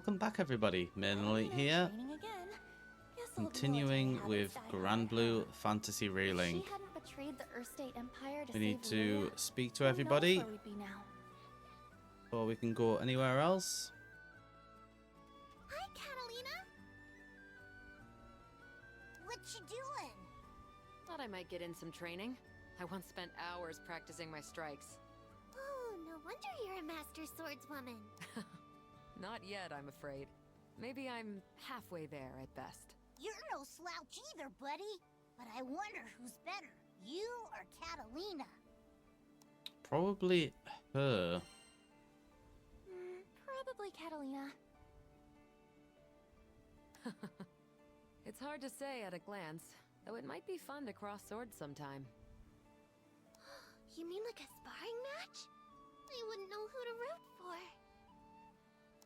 welcome back everybody. MaidenElite here. Continuing with Granblue Fantasy Relink. We need to speak to everybody before we can go anywhere else. Hi, Catalina. What you doing? Thought I might get in some training. I once spent hours practicing my strikes. Oh, no wonder you're a master swordswoman. Not yet, I'm afraid. Maybe I'm halfway there at best. You're no slouch either, buddy. But I wonder who's better, you or Catalina? Probably her. Probably Catalina. It's hard to say at a glance, though it might be fun to cross swords sometime. You mean like a sparring match? I wouldn't know who to root for.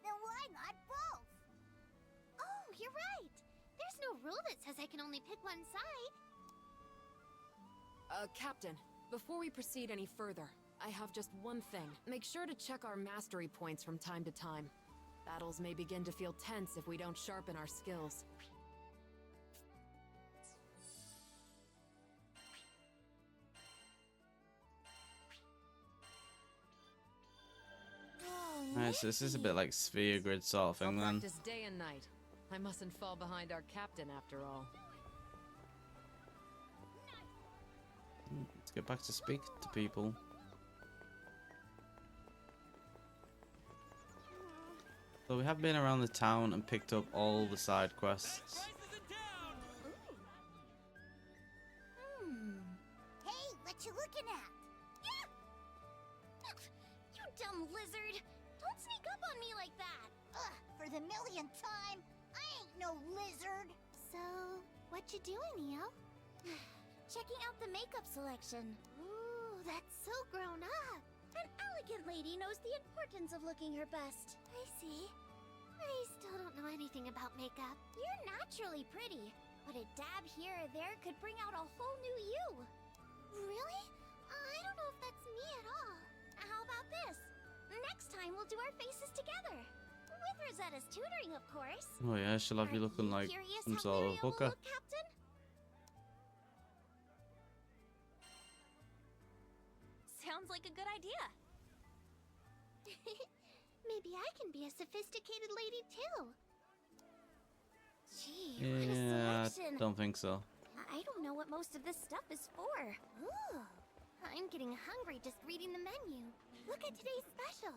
Then why not both? Oh, you're right. There's no rule that says I can only pick one side. Captain, before we proceed any further, I have just one thing. Make sure to check our mastery points from time to time. Battles may begin to feel tense if we don't sharpen our skills. Alright, so this is a bit like sphere grid sort of thing I'll then. practice day and night. I mustn't fall behind our captain after all. Let's get back to speak to people. So we have been around the town and picked up all the side quests. Hey, what you looking at? You dumb lizard! Don't sneak up on me like that! Ugh, for the millionth time, I ain't no lizard! So, what you doing, Neo? Checking out the makeup selection. Ooh, that's so grown up! An elegant lady knows the importance of looking her best. I see. I still don't know anything about makeup. You're naturally pretty, but a dab here or there could bring out a whole new you. Really? I don't know if that's me at all. How about this? Next time we'll do our faces together. With Rosetta's tutoring, of course. Oh yeah, she'll have you looking like some sort of hooker. Look, Captain? Sounds like a good idea. Maybe I can be a sophisticated lady too. Gee, what Yeah, a selection. don't think so. I don't know what most of this stuff is for. Ooh, I'm getting hungry just reading the menu. Look at today's special.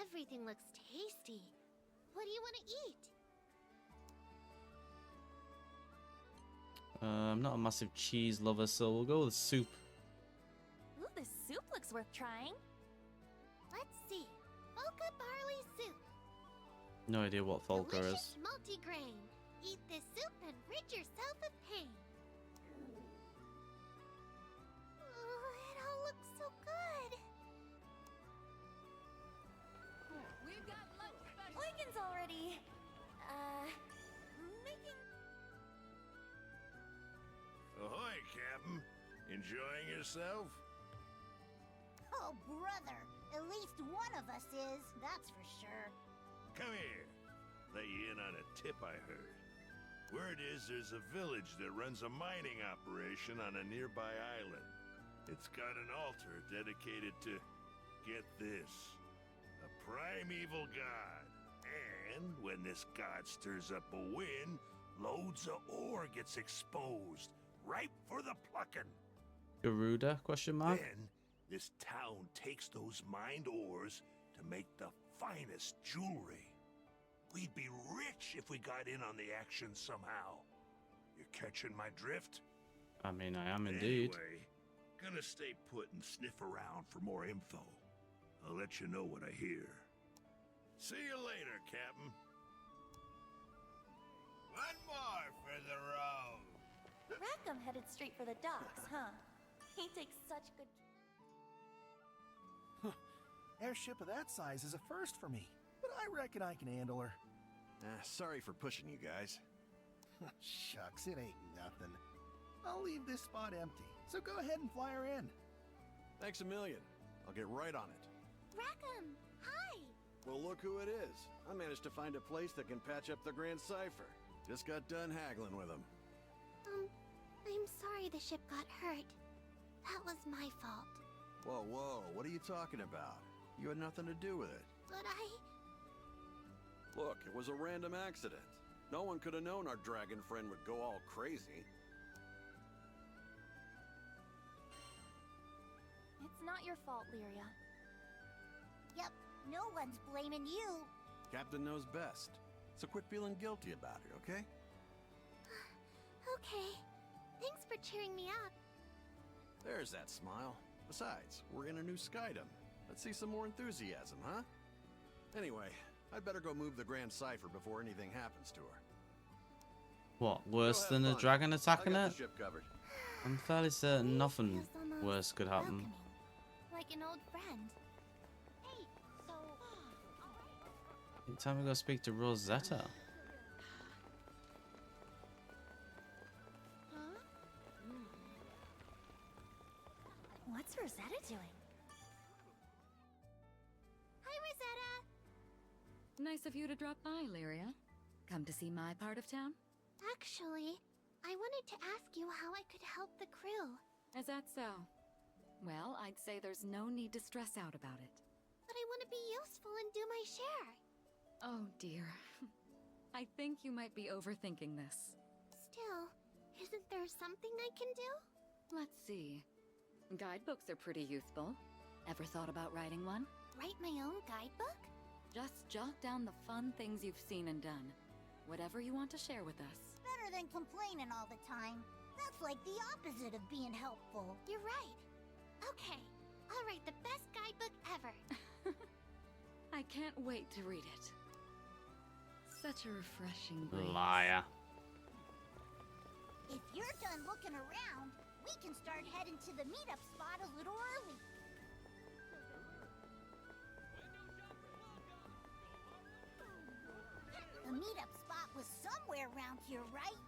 Everything looks tasty. What do you want to eat? I'm not a massive cheese lover, so we'll go with soup. Ooh, this soup looks worth trying. Let's see. Mocha barley soup. No idea what Folker Delicious is. multigrain. Eat this soup and rid yourself of pain. Oh, it all looks so good. We've got lunch special. Lincoln's already, making... Ahoy, Captain. Enjoying yourself? Oh, brother. At least one of us is, that's for sure. Come here. Let you in on a tip I heard. Word is there's a village that runs a mining operation on a nearby island. It's got an altar dedicated to, get this, a primeval god. And when this god stirs up a wind, loads of ore gets exposed, ripe for the plucking. Garuda, question mark? Then, this town takes those mined ores to make the finest jewelry. We'd be rich if we got in on the action somehow. You catching my drift? I mean, I am indeed. Anyway, gonna stay put and sniff around for more info. I'll let you know what I hear. See you later, Captain. One more for the road. Rackham headed straight for the docks, huh? He takes such good... Airship of that size is a first for me, but I reckon I can handle her. Sorry for pushing you guys. Shucks, it ain't nothing. I'll leave this spot empty, so go ahead and fly her in. Thanks a million. I'll get right on it. Rackham, hi! Well, look who it is. I managed to find a place that can patch up the Grand Cipher. Just got done haggling with him. I'm sorry the ship got hurt. That was my fault. Whoa, whoa, what are you talking about? You had nothing to do with it. But Look, it was a random accident. No one could have known our dragon friend would go all crazy. It's not your fault, Lyria. Yep, no one's blaming you. Captain knows best. So quit feeling guilty about it, okay? Okay. Thanks for cheering me up. There's that smile. Besides, we're in a new skydom. Let's see some more enthusiasm, huh? Anyway, I'd better go move the Grand Cipher before anything happens to her. What, worse Go have than the fun. dragon I attacking got it? the ship covered. I'm fairly certain nothing Feels almost worse could happen. welcoming, like an old friend. Hey, so... It's time to go speak to Rosetta. What's Rosetta doing? Hi, Rosetta! Nice of you to drop by, Lyria. Come to see my part of town? Actually, I wanted to ask you how I could help the crew. Is that so? Well, I'd say there's no need to stress out about it. But I want to be useful and do my share. Oh dear. I think you might be overthinking this. Still, isn't there something I can do? Let's see. Guidebooks are pretty useful. Ever thought about writing one? Write my own guidebook? Just jot down the fun things you've seen and done. Whatever you want to share with us. Better than complaining all the time. That's like the opposite of being helpful. You're right. Okay, I'll write the best guidebook ever. I can't wait to read it. Such a refreshing breeze. Liar. If you're done looking around, we can start heading to the meetup spot a little early. The meetup spot was somewhere around here, right?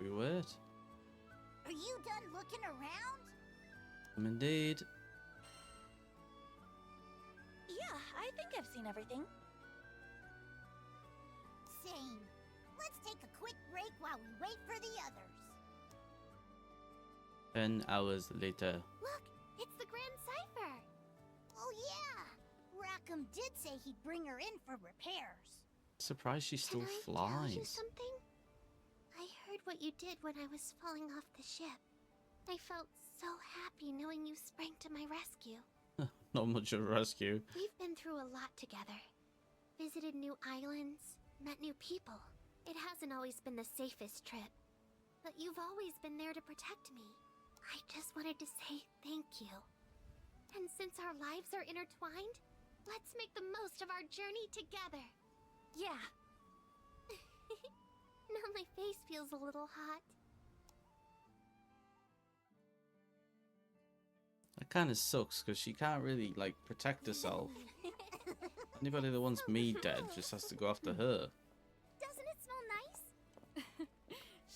We would. Are you done looking around? Indeed. Yeah, I think I've seen everything. Same. Let's take a quick break while we wait for the others. 10 hours later. Look, it's the Grand Cipher. Oh yeah, Rackham did say he'd bring her in for repairs. Surprised she still Can I tell you flies. something? I heard what you did when I was falling off the ship. I felt so happy knowing you sprang to my rescue. Not much of a rescue. We've been through a lot together. Visited new islands, met new people. It hasn't always been the safest trip, but you've always been there to protect me. I just wanted to say thank you. And since our lives are intertwined, let's make the most of our journey together. Yeah. Now my face feels a little hot. That kind of sucks because she can't really like protect herself. Anybody that wants me dead just has to go after her. Doesn't it smell nice?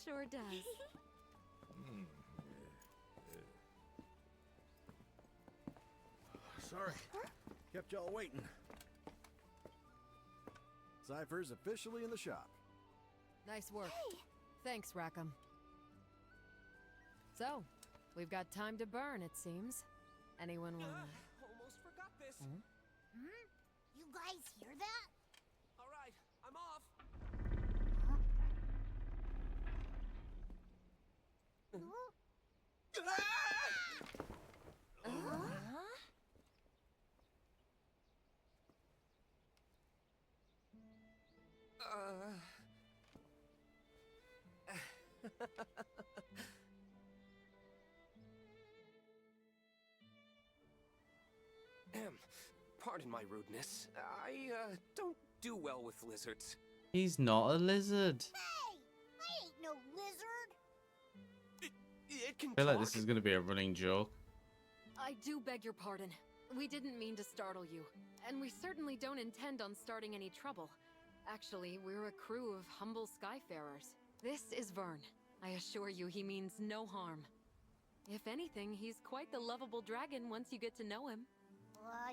Sure does. Sorry. Kept y'all waiting. Cypher's officially in the shop. Nice work. Hey, Thanks, Rackham. So, we've got time to burn, it seems. Anyone wanna... Almost forgot this. you guys hear that? All right, I'm off. Pardon my rudeness. I don't do well with lizards. He's not a lizard. Hey, I ain't no lizard. It can I feel like talk. this is going to be a running joke. I do beg your pardon. We didn't mean to startle you, and we certainly don't intend on starting any trouble. Actually, we're a crew of humble skyfarers. This is Vern. I assure you he means no harm. If anything, he's quite the lovable dragon once you get to know him.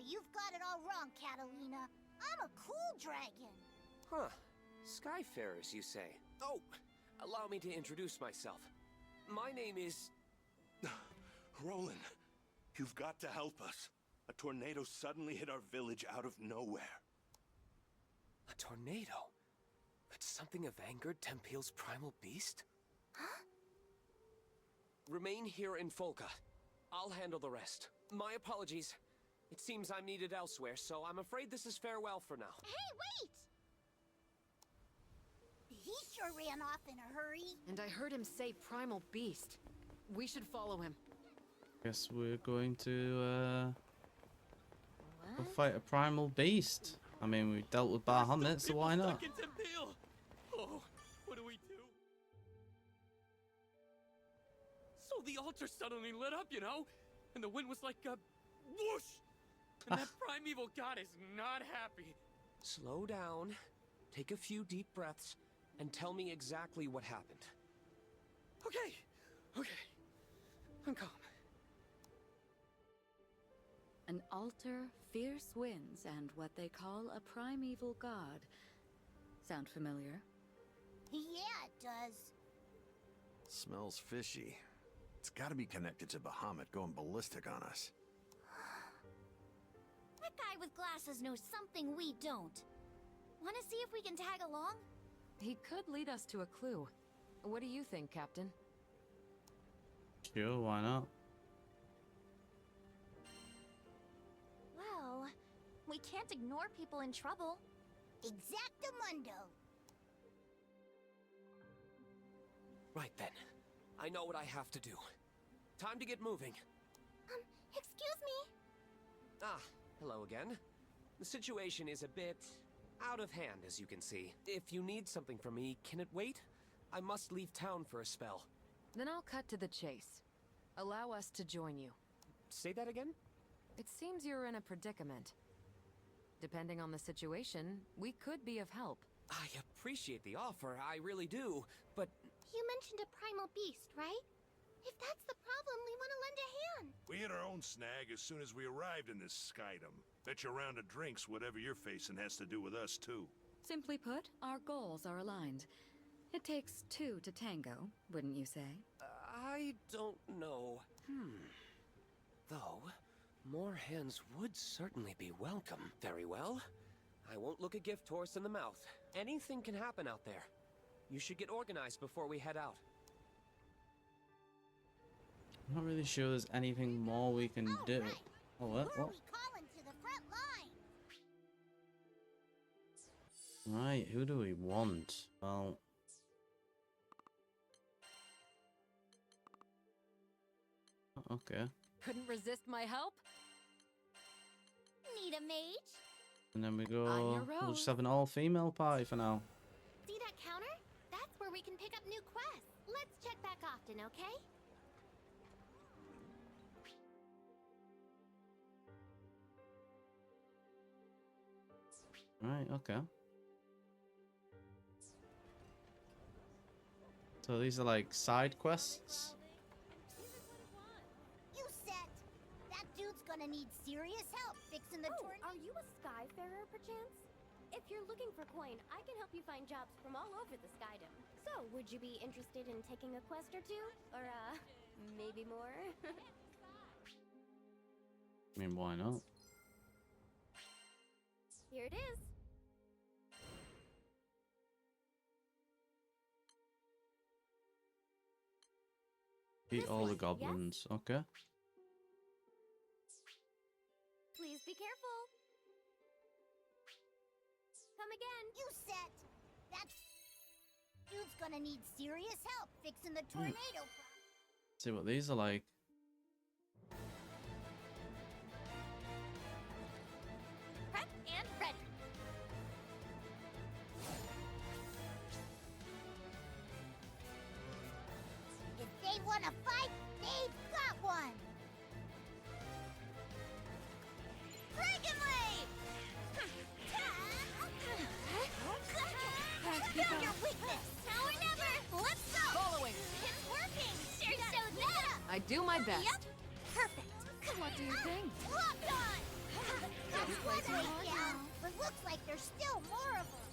You've got it all wrong, Catalina. I'm a cool dragon. Huh. Skyfarers, you say? Oh, allow me to introduce myself. My name is... Roland, you've got to help us. A tornado suddenly hit our village out of nowhere. A tornado? Could something have angered Tempeal's primal beast? Huh? Remain here in Folka. I'll handle the rest. My apologies. It seems I'm needed elsewhere, so I'm afraid this is farewell for now. Hey, wait! He sure ran off in a hurry. And I heard him say primal beast. We should follow him. Guess we're going to go What? fight a primal beast. I mean, we dealt with Bahamut, so why not? Oh, what do we do? So the altar suddenly lit up, you know? And the wind was like a whoosh! And that primeval god is not happy. Slow down, take a few deep breaths, and tell me exactly what happened. Okay. I'm calm. An altar, fierce winds, and what they call a primeval god. Sound familiar? Yeah, it does. Smells fishy. It's gotta be connected to Bahamut going ballistic on us. That guy with glasses knows something we don't. Want to see if we can tag along? He could lead us to a clue. What do you think, Captain? Sure, why not? Well, we can't ignore people in trouble. Exactamundo. Right then. I know what I have to do. Time to get moving. Excuse me? Ah, hello again. The situation is a bit out of hand, as you can see. If you need something from me, can it wait? I must leave town for a spell. Then I'll cut to the chase. Allow us to join you. Say that again? It seems you're in a predicament. Depending on the situation, we could be of help. I appreciate the offer, I really do, but... You mentioned a primal beast, right? If that's the problem, we want to lend a hand. We hit our own snag as soon as we arrived in this skydom. Bet you a round of drinks whatever you're facing has to do with us, too. Simply put, our goals are aligned. It takes two to tango, wouldn't you say? I don't know. Though, more hands would certainly be welcome. Very well. I won't look a gift horse in the mouth. Anything can happen out there. You should get organized before we head out. I'm not really sure there's anything more we can do. Right. Oh, Who what? are we calling to the front line? Right, who do we want? Well... Okay. Couldn't resist my help? Need a mage? And then we On your go... We'll just road. have an all-female party for now. See that counter? That's where we can pick up new quests. Let's check back often, okay? Right, okay. So these are like side quests? You set. That dude's gonna need serious help fixing the tornado. Are you a skyfarer, perchance? If you're looking for coin, I can help you find jobs from all over the skydom. So, would you be interested in taking a quest or two? Or, maybe more? I mean, why not? Here it is. Beat This all the one, yes? goblins. Okay. Please be careful. Come again. You set. That dude's gonna need serious help fixing the tornado. See what these are like. Prep and ready. If they wanna fight, they've got one. Dragon Wave! Found your weakness! Now or never! Let's go! Following. It's working! Sure shows that! I do my best. Yep, perfect. What do you think? Lock on! That's one way down, but looks like there's still more of them.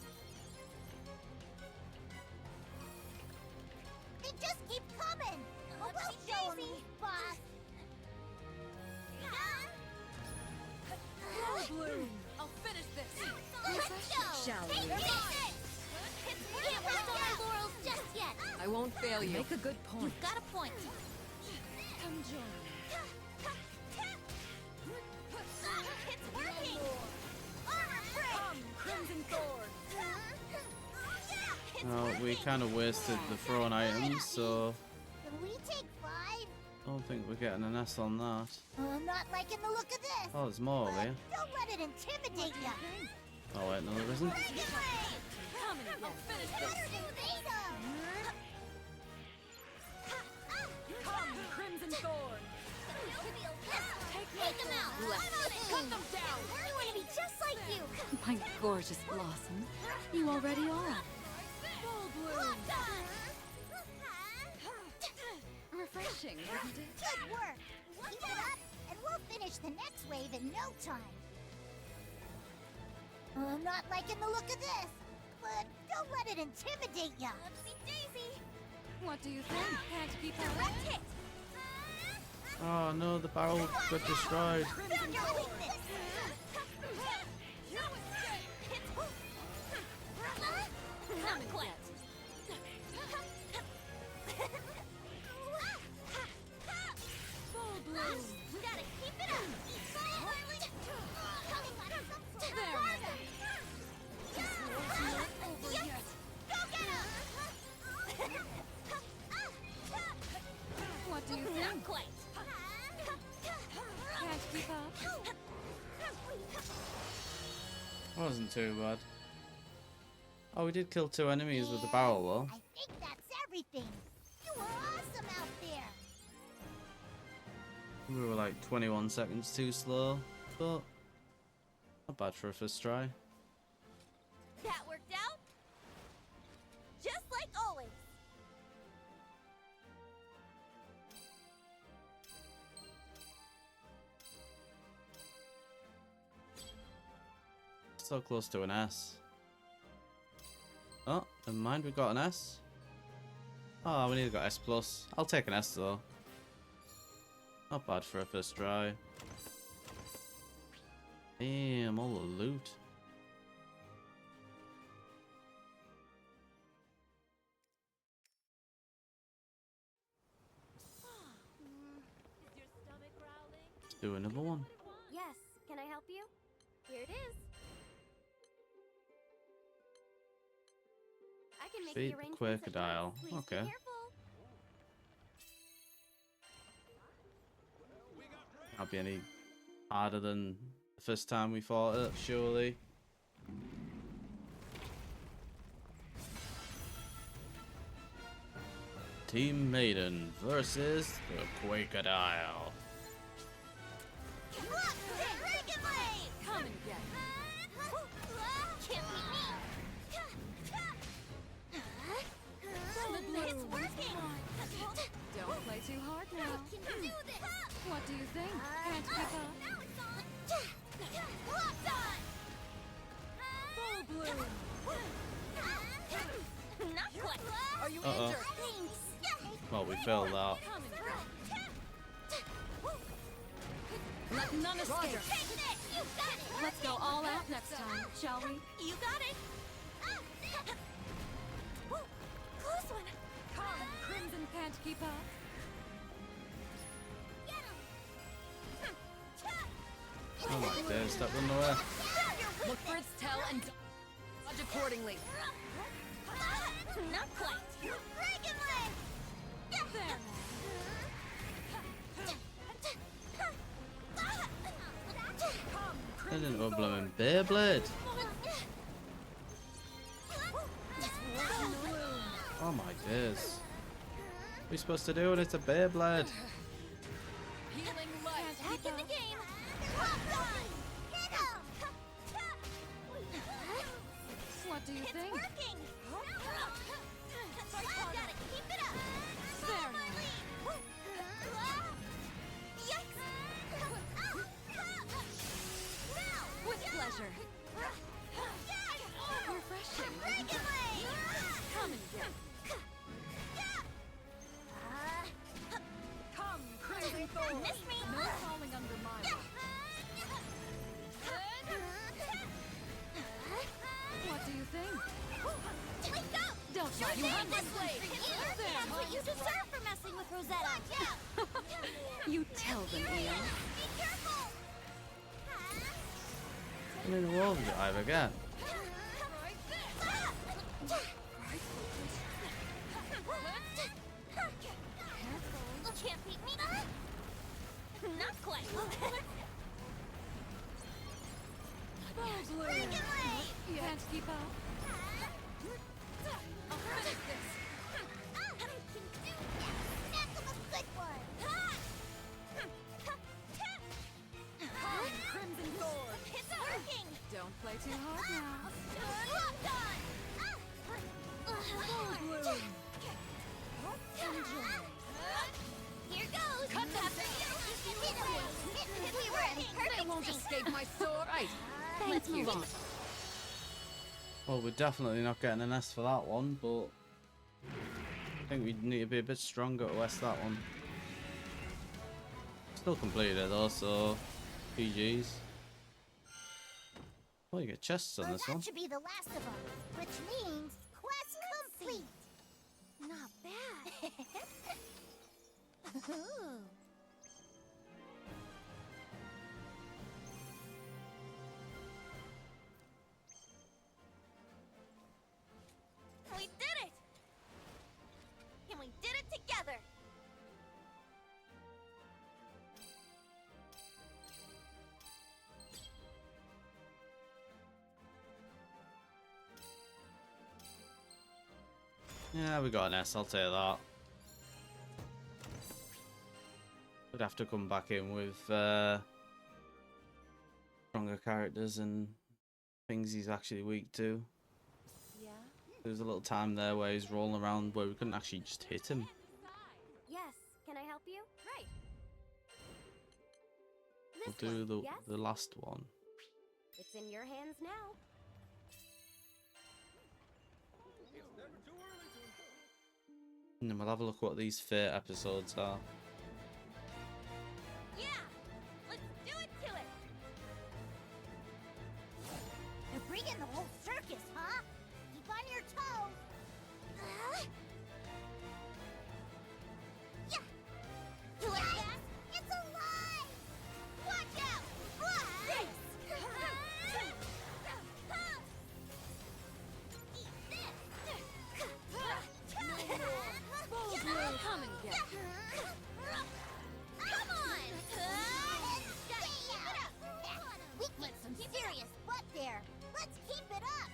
They just keep coming. Well, we'll show them, boss. Bloom! I'll finish this! Let's go. Shall we? Take this. Can't rest on our laurels just yet. I won't fail you. Make a good point. You've got a point. Come join me. It's working. Armor break. Crimson Thorn! Well, we kind of wasted the thrown items, so Can we take 5? I don't think we're getting an S on that. I'm not liking the look of this. Oh, there's more over here. Don't let it intimidate ya. Oh wait, no there isn't. Break it, Ray. Come and I'll finish Better this! do this. Come, Crimson Thorn! Take them out. Cut them down! I want to be just like you. My gorgeous blossom. You already are. Refreshing, isn't it? Good work. Keep it up, and we'll finish the next wave in no time. I'm not liking the look of this, but don't let it intimidate ya. Oopsie-daisy. What do you think? Can't keep Direct hit. Oh no, the barrel got destroyed. Found your weakness. Not quite. Full bloom! Gotta keep it up. What do you think? Not quite. Can't keep up? Wasn't too bad. Oh, we did kill 2 enemies with the barrel though. I think that's everything. You were awesome out there. We were like 21 seconds too slow, but not bad for a first try. That worked out. Just like always. So close to an S. Oh, never mind, we got an S. Oh, we need to got S+. I'll take an S though. Not bad for a first try. Damn, all the loot. Let's do another one. Yes, can I help you? Here it is. I can make Beat the the arrangements at crocodile. once. Please be Okay. careful. Can't be any harder than the first time we fought it, surely. Team Maiden versus the Crocodile. Come and get it. Can't be me. It's working. Don't play too hard now. Can do this. What do you think? Can't keep up? Now it's on. Locked on. Full bloom! Not quite. Are you Uh-oh. injured? Thanks. Well, we failed that. Come and get it. Let none escape. Take this. You got it. Let's go all out next time, shall we? You got it. Close one. Come, Crimson can't keep up. Get him. Oh my days, stop running away. Look for its tail and dodge accordingly. Not quite. Dragon leg. There. I didn't know blooming Beyblade. Oh my days. What are we supposed to do when it's a Beyblade? Healing light. Back in the game. Locked on. Hit him. What do you It's think? working. Gotta keep it up. There. Yikes. Now. deserve for messing with Rosetta. Watch out! You tell them, Eo. Be careful! I mean, the wolves dive again. Can't beat me. Not quite. Can't keep up. I'll finish this. I can do that. That's a good one. Crimson Thorn. It's working. Don't play too hard now. Locked on. Here goes. Cut that. We were in perfect They won't sync. escape my sword. Right. Let's move on. Well, we're definitely not getting an S for that one, but I think we need to be a bit stronger to S that one. Still completed it though, so PGs. Oh, you get chests on Well, this that one. should be the last of them, which means quest complete. Not bad. Ooh. We did it! And we did it together! Yeah, we got an S, I'll tell you that. We'd have to come back in with stronger characters and things he's actually weak to. Yeah? There was a little time there where he's rolling around where we couldn't actually just hit him. Yes. Can I help you? Right. We'll This do one, yes? the last one. It's in your hands now. And then we'll have a look what these Fate episodes are. Yeah! Let's do it to it! They're bringing the whole circus, huh? Keep on your toes! Yeah! You like that? It's alive! Watch out! Eat this! Come and get it. Come on! Gotta keep it up! We kicked some serious butt there! Let's keep it up!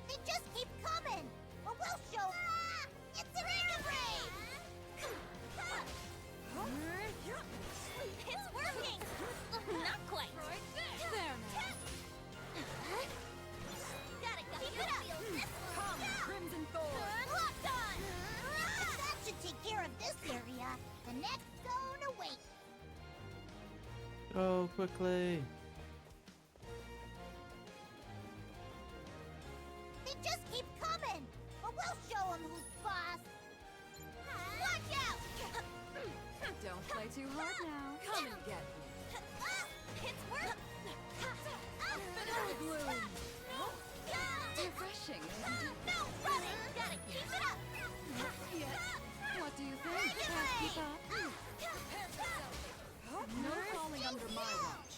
They just keep coming! Or we'll show... It's a Mega Brain! It's working! Not quite! There now. Gotta keep it up! Come, Crimson Thorn. Locked on! If that should take care of this area, the next zone awaits! Go quickly! They just keep coming! Or we'll show them who's boss! Watch out! Don't play too hard now. Come and get me. It's working! Refreshing, isn't it? No running! Gotta keep it up! What do you think? Can't keep up? No falling under my watch.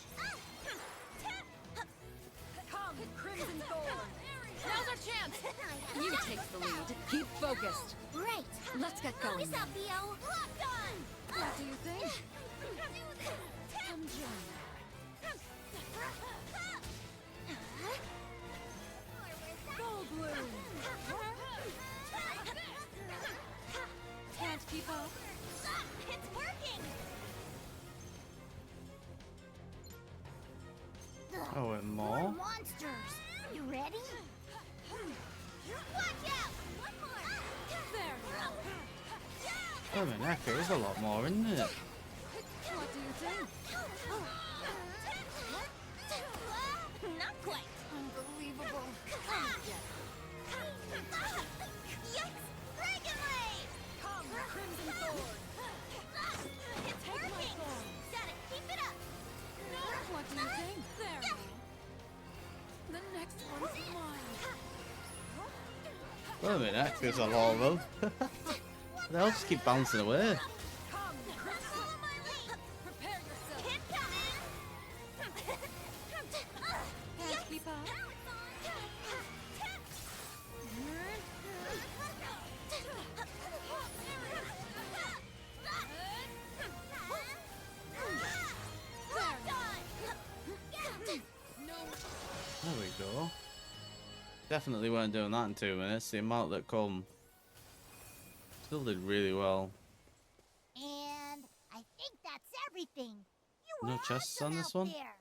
Come, Crimson Thorn. Now's our chance. You take the lead. Keep focused. Right! Let's get going. What's up, Theo? Locked on! What do you think? Come join. Gold bloom. Can't keep up. It's working! Oh, and More more? monsters! You ready? Watch out! One more! There. Oh, my neck, there's a lot more, isn't it? What do you think? Not quite! Unbelievable. Yikes! Dragon Blade! Come, Crimson Thorn. It's working! Gotta keep it up! What do you Wait a minute, because I all of them. They'll just keep bouncing away. There we go. Definitely weren't doing that in 2 minutes. The amount that come still did really well. And I think that's everything. You No were chests awesome on this out one? there.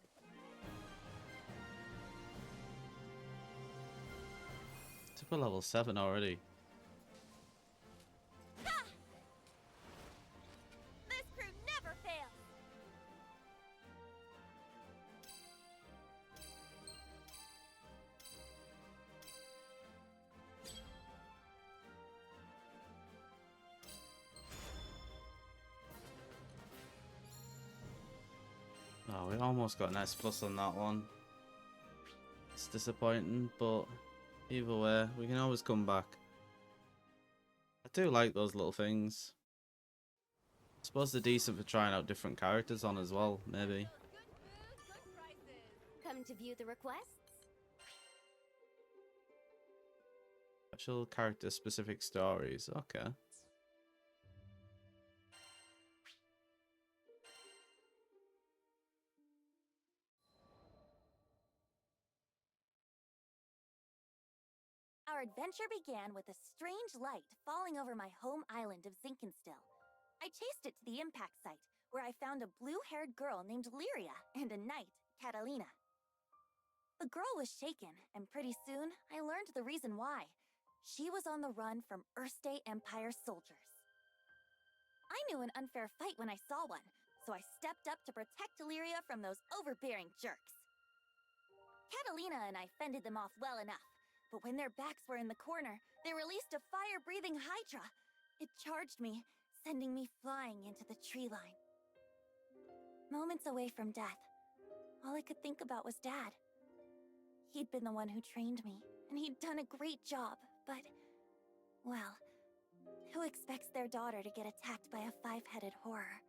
Took a level 7 already. This crew never fails. Oh, we almost got an S plus on that one. It's disappointing, but either way, we can always come back. I do like those little things. I suppose they're decent for trying out different characters on as well, maybe. Come to view the requests? Special character specific stories, okay. Our adventure began with a strange light falling over my home island of Zinkenstill. I chased it to the impact site, where I found a blue-haired girl named Lyria and a knight, Catalina. The girl was shaken, and pretty soon I learned the reason why. She was on the run from Erste Empire soldiers. I knew an unfair fight when I saw one, so I stepped up to protect Lyria from those overbearing jerks. Catalina and I fended them off well enough, but when their backs were in the corner, they released a fire-breathing hydra. It charged me, sending me flying into the tree line. Moments away from death, all I could think about was Dad. He'd been the one who trained me, and he'd done a great job, but, well, who expects their daughter to get attacked by a five-headed horror?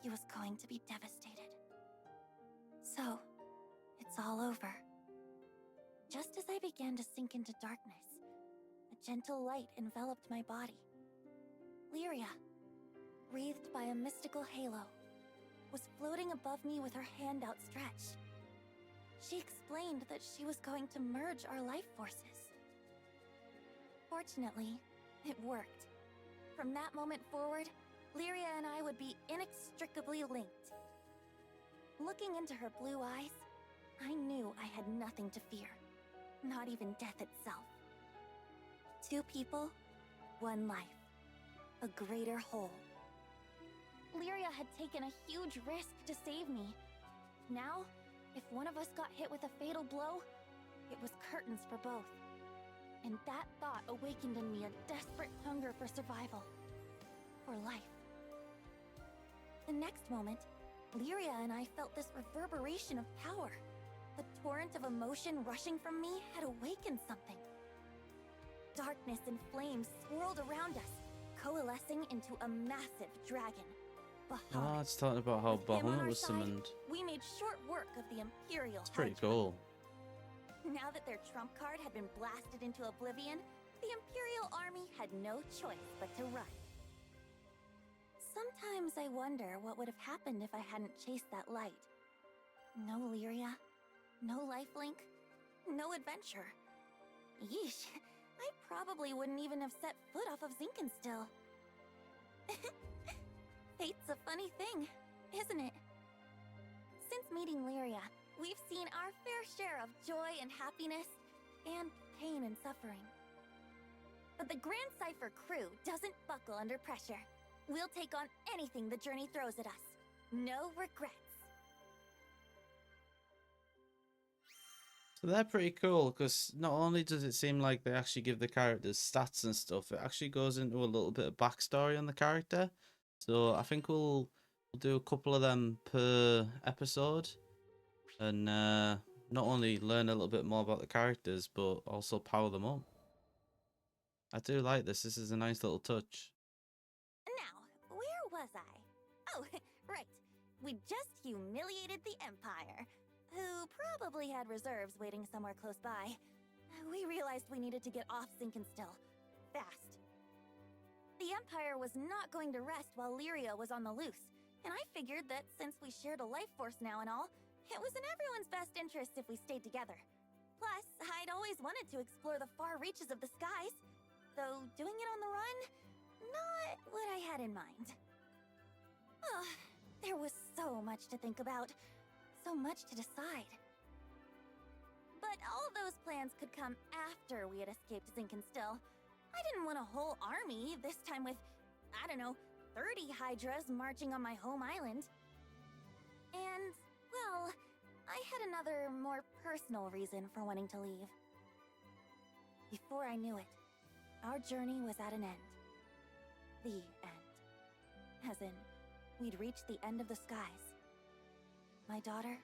He was going to be devastated. So, it's all over. Just as I began to sink into darkness, a gentle light enveloped my body. Lyria, wreathed by a mystical halo, was floating above me with her hand outstretched. She explained that she was going to merge our life forces. Fortunately, it worked. From that moment forward, Lyria and I would be inextricably linked. Looking into her blue eyes, I knew I had nothing to fear. Not even death itself. 2 people, 1 life. A greater whole. Lyria had taken a huge risk to save me. Now, if one of us got hit with a fatal blow, it was curtains for both. And that thought awakened in me a desperate hunger for survival. For life. The next moment, Lyria and I felt this reverberation of power. The torrent of emotion rushing from me had awakened something. Darkness and flames swirled around us, coalescing into a massive dragon. Bahamut. Oh, it's talking about how With him on Bahamut our was side, summoned. we made short work of the Imperial It's pretty Hydra. cool. Now that their trump card had been blasted into oblivion, the Imperial army had no choice but to run. Sometimes I wonder what would have happened if I hadn't chased that light. No Lyria, no lifelink, no adventure. Yeesh, I probably wouldn't even have set foot off of Zinkenstill. Fate's a funny thing, isn't it? Since meeting Lyria, we've seen our fair share of joy and happiness, and pain and suffering. But the Grand Cypher crew doesn't buckle under pressure. We'll take on anything the journey throws at us. No regrets. So they're pretty cool, because not only does it seem like they actually give the characters stats and stuff, it actually goes into a little bit of backstory on the character. So I think we'll do a couple of them per episode, and not only learn a little bit more about the characters, but also power them up. I do like this. This is a nice little touch. Now, where was I? Oh, right. We just humiliated the Empire, who probably had reserves waiting somewhere close by. We realized we needed to get off Sinkenstill. Fast. The Empire was not going to rest while Lyria was on the loose, and I figured that since we shared a life force now and all, it was in everyone's best interest if we stayed together. Plus, I'd always wanted to explore the far reaches of the skies, though doing it on the run, not what I had in mind. Oh, there was so much to think about, so much to decide. But all of those plans could come after we had escaped Sinkenstill. I didn't want a whole army, this time with, I don't know, 30 Hydras marching on my home island. And, well, I had another, more personal reason for wanting to leave. Before I knew it, our journey was at an end. The end. As in, we'd reached the end of the skies. My daughter,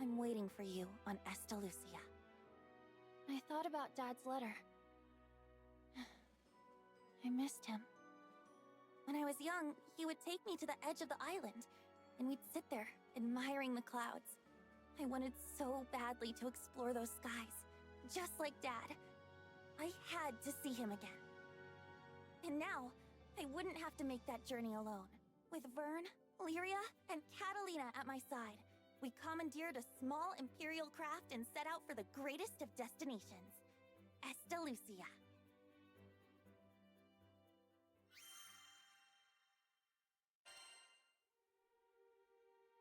I'm waiting for you on Estalucia. I thought about Dad's letter. I missed him. When I was young, he would take me to the edge of the island, and we'd sit there, admiring the clouds. I wanted so badly to explore those skies, just like Dad. I had to see him again. And now, I wouldn't have to make that journey alone. With Vern, Lyria, and Catalina at my side, we commandeered a small Imperial craft and set out for the greatest of destinations, Estalucia.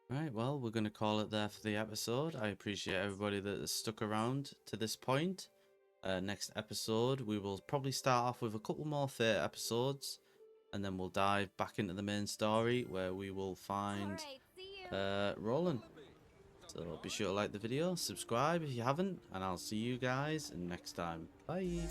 Right, well, we're going to call it there for the episode. I appreciate everybody that has stuck around to this point. Next episode, we will probably start off with a couple more theatre episodes, and then we'll dive back into the main story where we will find Roland. So be sure to like the video, subscribe if you haven't, and I'll see you guys next time. Bye!